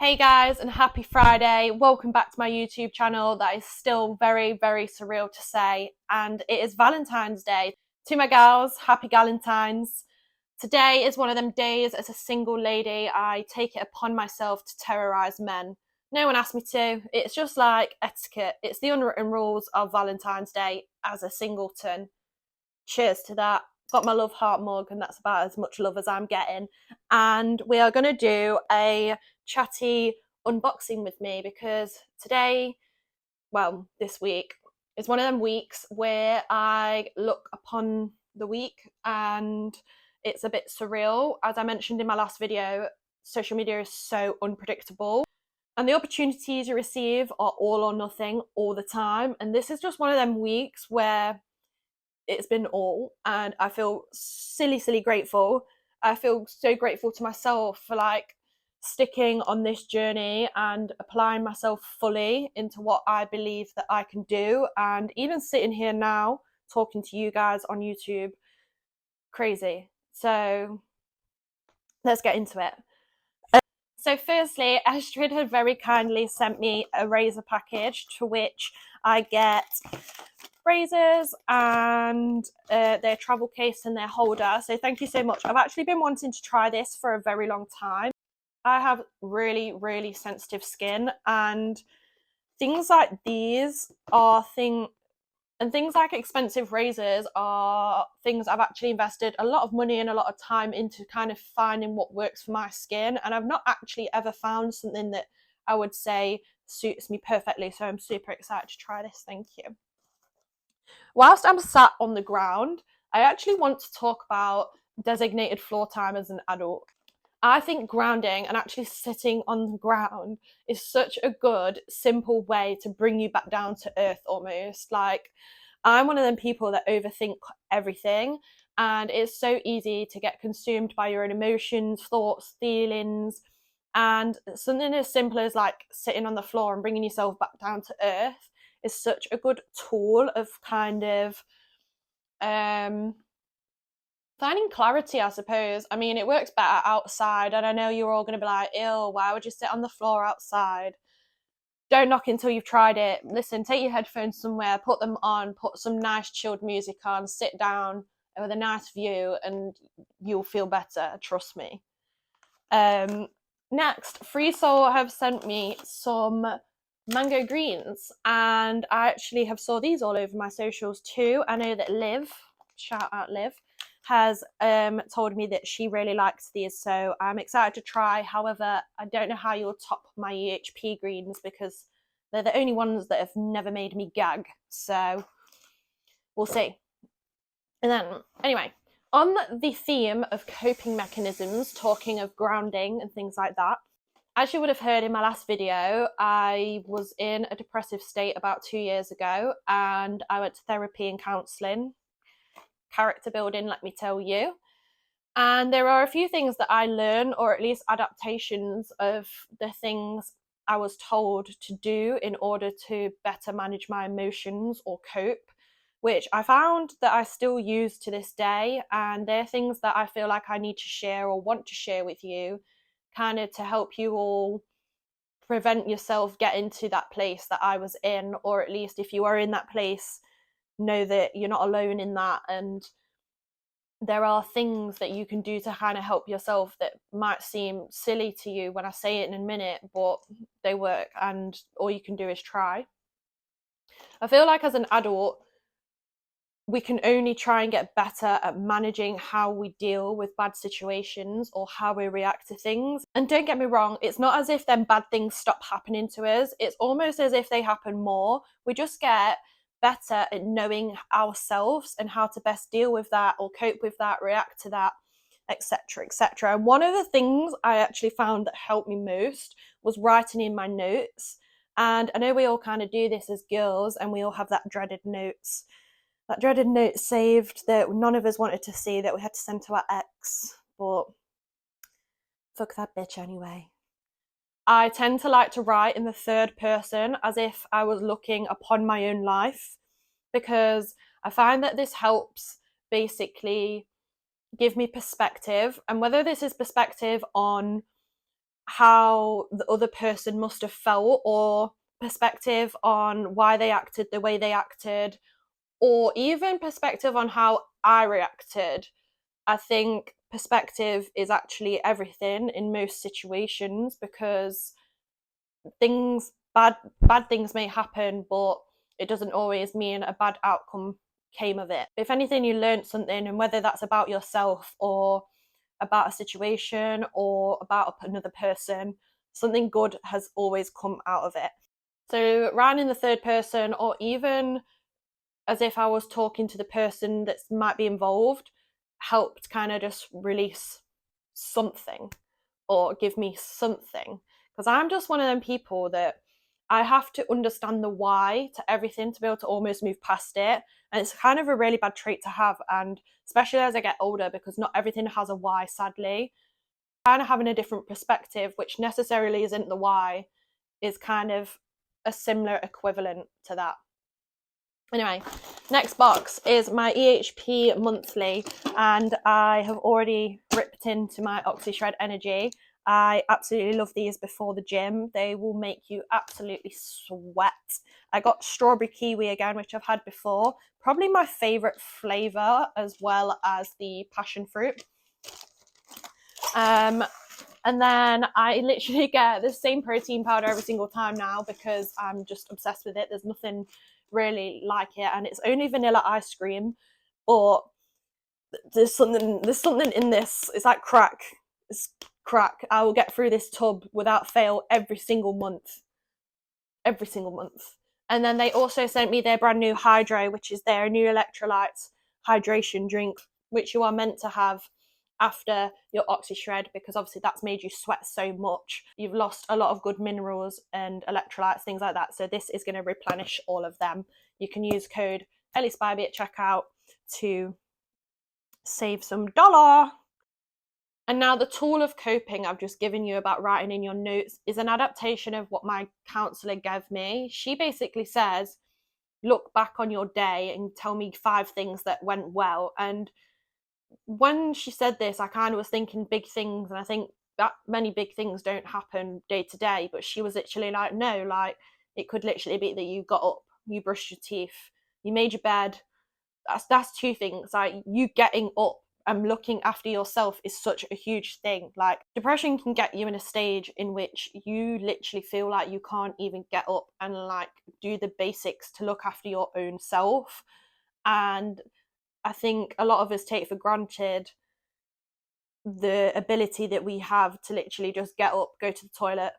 Hey guys, and happy Friday. Welcome back to my YouTube channel. That is still very, very surreal to say. And it is Valentine's Day. To my gals, happy Galentine's. Today is one of them days as a single lady I take it upon myself to terrorise men. No one asked me to. It's just like etiquette. It's the unwritten rules of Valentine's Day as a singleton. Cheers to that. Got my love heart mug, and that's about as much love as I'm getting. And we are going to do a chatty unboxing with me because today, well, this week is one of them weeks where I look upon the week and it's a bit surreal. As I mentioned in my last video, social media is so unpredictable and the opportunities you receive are all or nothing all the time. And this is just one of them weeks where it's been all, and I feel silly grateful. I feel so grateful to myself for sticking on this journey and applying myself fully into what I believe that I can do, and even sitting here now talking to you guys on YouTube. Crazy. So let's get into it. So firstly, Astrid had very kindly sent me a razor package, to which I get razors and their travel case and their holder. So thank you so much. I've actually been wanting to try this for a very long time. I have really sensitive skin, and things like these are things like expensive razors are things I've actually invested a lot of money and a lot of time into kind of finding what works for my skin, and I've not actually ever found something that I would say suits me perfectly. So I'm super excited to try this. Thank you. Whilst I'm sat on the ground, I actually want to talk about designated floor time as an adult. I think grounding and actually sitting on the ground is such a good, simple way to bring you back down to earth almost. Like, I'm one of them people that overthink everything, and it's so easy to get consumed by your own emotions, thoughts, feelings, and something as simple as like sitting on the floor and bringing yourself back down to earth is such a good tool of kind of finding clarity, I suppose. I mean, it works better outside, and I know you're all going to be like, ew, why would you sit on the floor outside? Don't knock until you've tried it. Listen, take your headphones somewhere, put them on, put some nice chilled music on, sit down with a nice view, and you'll feel better, trust me. Next, Free Soul have sent me some mango greens, and I actually have saw these all over my socials too. I know that Liv, shout out Liv, has told me that she really likes these, so I'm excited to try. However, I don't know how you'll top my EHP greens because they're the only ones that have never made me gag, so we'll see. And then, anyway, on the theme of coping mechanisms, talking of grounding and things like that, as you would have heard in my last video, I was in a depressive state about 2 years ago, and I went to therapy and counselling. Character building, let me tell you. And there are a few things that I learned, or at least adaptations of the things I was told to do in order to better manage my emotions or cope, which I found that I still use to this day. And they're things that I feel like I need to share or want to share with you, kind of to help you all prevent yourself getting to that place that I was in, or at least if you are in that place, know that you're not alone in that, and there are things that you can do to kind of help yourself that might seem silly to you when I say it in a minute, but they work, and all you can do is try. I feel like as an adult, we can only try and get better at managing how we deal with bad situations or how we react to things. And don't get me wrong, it's not as if them bad things stop happening to us. It's almost as if they happen more. We just get better at knowing ourselves and how to best deal with that or cope with that, react to that, etc. And one of the things I actually found that helped me most was writing in my notes. And I know we all kind of do this as girls, and we all have that dreaded note saved that none of us wanted to see, that we had to send to our ex, but fuck that bitch anyway. I tend to like to write in the third person as if I was looking upon my own life, because I find that this helps basically give me perspective, and whether this is perspective on how the other person must have felt, or perspective on why they acted the way they acted, or even perspective on how I reacted. I think perspective is actually everything in most situations, because bad things may happen, but it doesn't always mean a bad outcome came of it. If anything, you learned something, and whether that's about yourself or about a situation or about another person, something good has always come out of it. So writing in the third person, or even as if I was talking to the person that might be involved, helped kind of just release something or give me something. Because I'm just one of them people that I have to understand the why to everything to be able to almost move past it. And it's kind of a really bad trait to have. And especially as I get older, because not everything has a why, sadly. Kind of having a different perspective, which necessarily isn't the why, is kind of a similar equivalent to that. Anyway, next box is my EHP monthly, and I have already ripped into my OxyShred Energy. I absolutely love these before the gym. They will make you absolutely sweat. I got strawberry kiwi again, which I've had before. Probably my favourite flavour, as well as the passion fruit. And then I literally get the same protein powder every single time now, because I'm just obsessed with it. There's nothing really like it, and it's only vanilla ice cream, but there's something in this. It's like crack. It's crack. I will get through this tub without fail every single month. And then they also sent me their brand new Hydro, which is their new electrolytes hydration drink, which you are meant to have after your OxyShred, because obviously that's made you sweat so much. You've lost a lot of good minerals and electrolytes, things like that. So this is going to replenish all of them. You can use code EllieSpivey at checkout to save some dollar. And now the tool of coping I've just given you about writing in your notes is an adaptation of what my counsellor gave me. She basically says, look back on your day and tell me 5 things that went well. And when she said this, I kind of was thinking big things, and I think that many big things don't happen day to day. But she was literally like, no, like it could literally be that you got up, you brushed your teeth, you made your bed. That's 2 things. Like, you getting up and looking after yourself is such a huge thing. Like, depression can get you in a stage in which you literally feel like you can't even get up and like do the basics to look after your own self. And I think a lot of us take for granted the ability that we have to literally just get up, go to the toilet,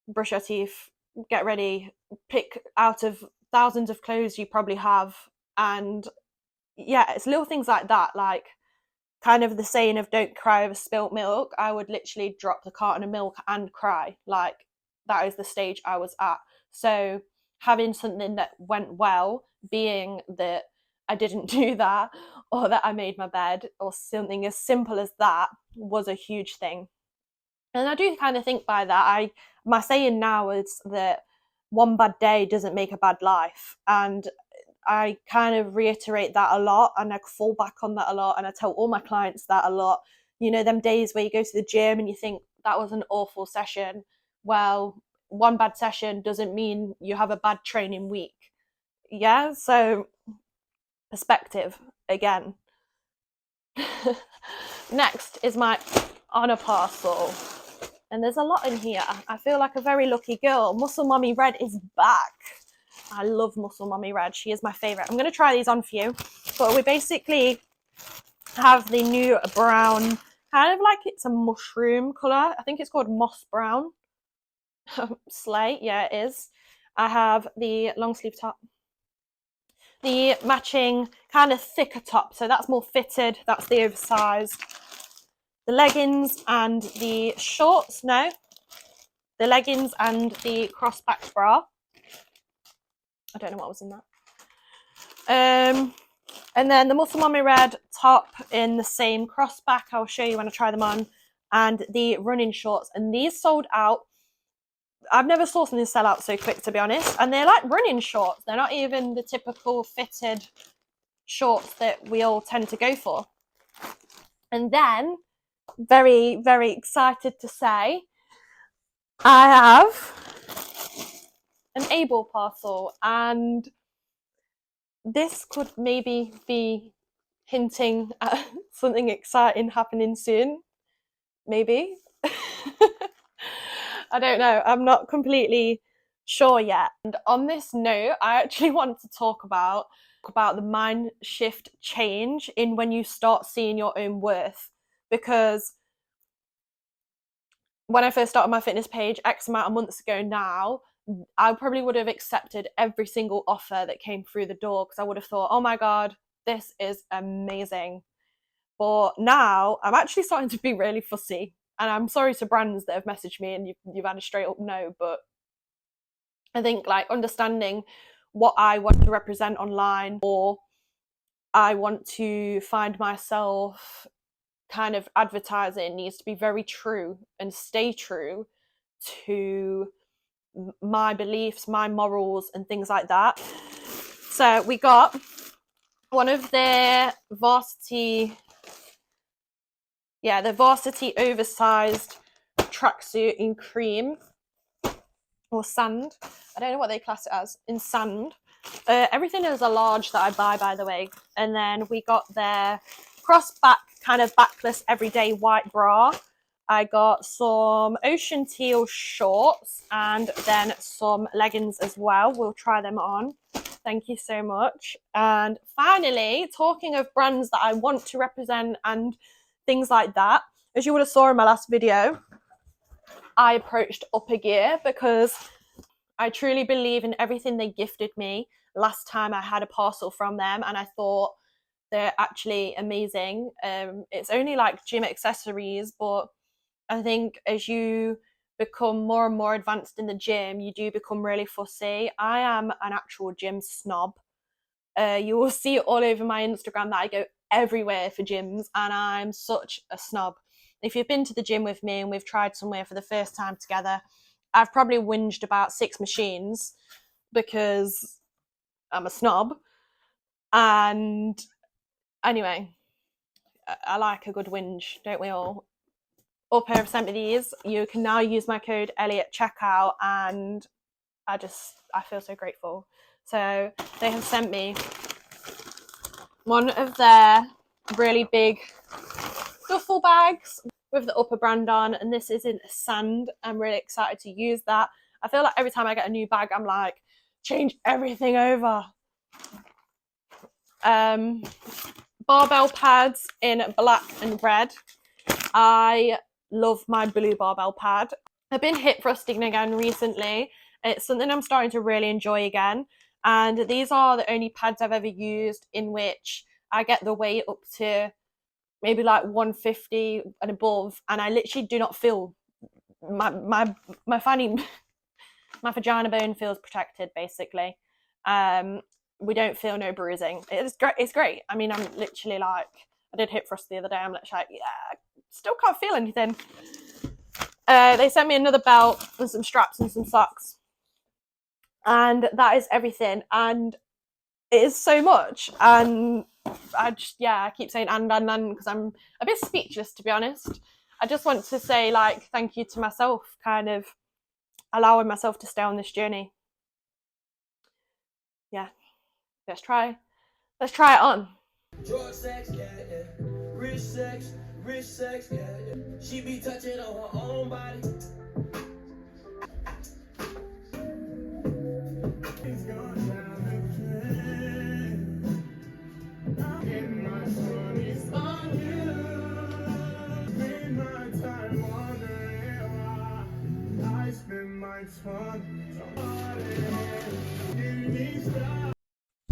brush your teeth, get ready, pick out of thousands of clothes you probably have. And yeah, it's little things like that, like kind of the saying of don't cry over spilt milk. I would literally drop the carton of milk and cry. Like, that is the stage I was at. So having something that went well, being that I didn't do that, or that I made my bed, or something as simple as that, was a huge thing. And I do kind of think by that, my saying now is that one bad day doesn't make a bad life. And I kind of reiterate that a lot, and I fall back on that a lot, and I tell all my clients that a lot. You know, them days where you go to the gym and you think that was an awful session. Well, one bad session doesn't mean you have a bad training week. Yeah, so perspective again. Next is my honor parcel. And there's a lot in here. I feel like a very lucky girl. Muscle Mommy Red is back. I love Muscle Mommy Red. She is my favourite. I'm going to try these on for you. But we basically have the new brown, kind of like it's a mushroom colour. I think it's called moss brown. Slay, yeah, it is. I have the long sleeve top. The matching kind of thicker top. So that's more fitted. That's the oversized. The leggings and the shorts, no. The leggings and the crossback bra. I don't know what was in that. And then the Muscle Mommy Red top in the same crossback. I'll show you when I try them on. And the running shorts. And these sold out. I've never saw something sell out so quick, to be honest. And they're like running shorts. They're not even the typical fitted shorts that we all tend to go for. And then, very, very excited to say, I have an Able parcel, and this could maybe be hinting at something exciting happening soon. Maybe. I don't know. I'm not completely sure yet. And on this note, I actually want to talk about the mind shift change in when you start seeing your own worth. Because when I first started my fitness page X amount of months ago now, I probably would have accepted every single offer that came through the door because I would have thought, oh my God, this is amazing. But now I'm actually starting to be really fussy. And I'm sorry to brands that have messaged me and you've had a straight up no, but I think like understanding what I want to represent online, or I want to find myself kind of advertising, needs to be very true and stay true to my beliefs, my morals, and things like that. So we got one of their the varsity oversized tracksuit in cream or sand. I don't know what they class it as, in sand. Everything is a large that I buy, by the way. And then we got their cross-back kind of backless everyday white bra. I got some ocean teal shorts and then some leggings as well. We'll try them on. Thank you so much. And finally, talking of brands that I want to represent and things like that, as you would have saw in my last video, I approached Upper Gear because I truly believe in everything they gifted me last time I had a parcel from them, and I thought they're actually amazing. It's only like gym accessories, but I think as you become more and more advanced in the gym, you do become really fussy. I am an actual gym snob. You will see it all over my Instagram that I go everywhere for gyms, and I'm such a snob. If you've been to the gym with me and we've tried somewhere for the first time together, I've probably whinged about 6 machines because I'm a snob. And anyway, I like a good whinge, don't we all? Upper have sent me these. You can now use my code Ellie at checkout, and I feel so grateful. So they have sent me one of their really big duffel bags with the Upper brand on, and this is in sand. I'm really excited to use that. I feel like every time I get a new bag, I'm like, change everything over. Barbell pads in black and red. I love my blue barbell pad. I've been hip thrusting again recently. It's something I'm starting to really enjoy again. And these are the only pads I've ever used in which I get the weight up to maybe like 150 and above, and I literally do not feel my fanny, my vagina bone feels protected basically. We don't feel no bruising. It's great. It's great. I mean, I'm literally like, I did hip thrust the other day. I'm literally like, yeah, still can't feel anything. They sent me another belt and some straps and some socks, and that is everything. And it is so much. And I keep saying and because I'm a bit speechless, to be honest. I just want to say like thank you to myself, kind of allowing myself to stay on this journey. Yeah, let's try it on. Drug sex, yeah, yeah. Rich sex, yeah, yeah. She be touching on her own body.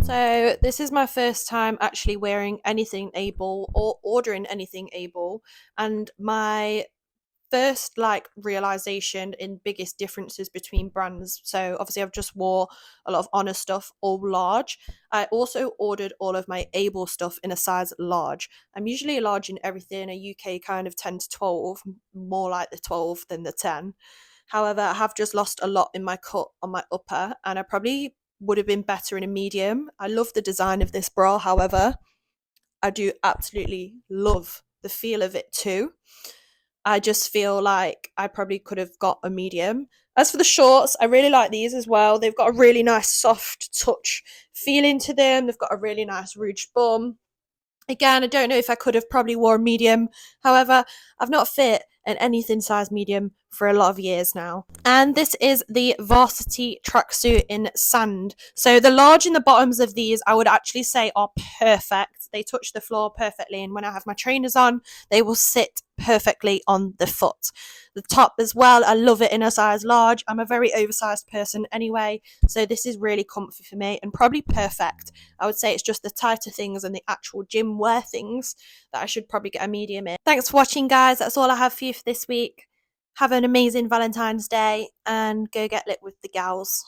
So this is my first time actually wearing anything Able or ordering anything Able, and my first like realization in biggest differences between brands. So obviously I've just wore a lot of Honor stuff, all large. I also ordered all of my Able stuff in a size large. I'm usually a large in everything, a UK kind of 10 to 12, more like the 12 than the 10. However, I have just lost a lot in my cut on my upper, and I probably would have been better in a medium. I love the design of this bra, however, I do absolutely love the feel of it too. I just feel like I probably could have got a medium. As for the shorts, I really like these as well. They've got a really nice soft touch feeling to them. They've got a really nice ruched bum. Again, I don't know if I could have probably worn medium. However, I've not fit an anything size medium for a lot of years now. And this is the varsity tracksuit in sand. So the large in the bottoms of these, I would actually say are perfect. They touch the floor perfectly, and when I have my trainers on, they will sit perfectly on the foot. The top as well, I love it in a size large. I'm a very oversized person anyway, so this is really comfy for me and probably perfect. I would say it's just the tighter things and the actual gym wear things that I should probably get a medium in. Thanks for watching, guys. That's all I have for you for this week. Have an amazing Valentine's Day and go get lit with the gals.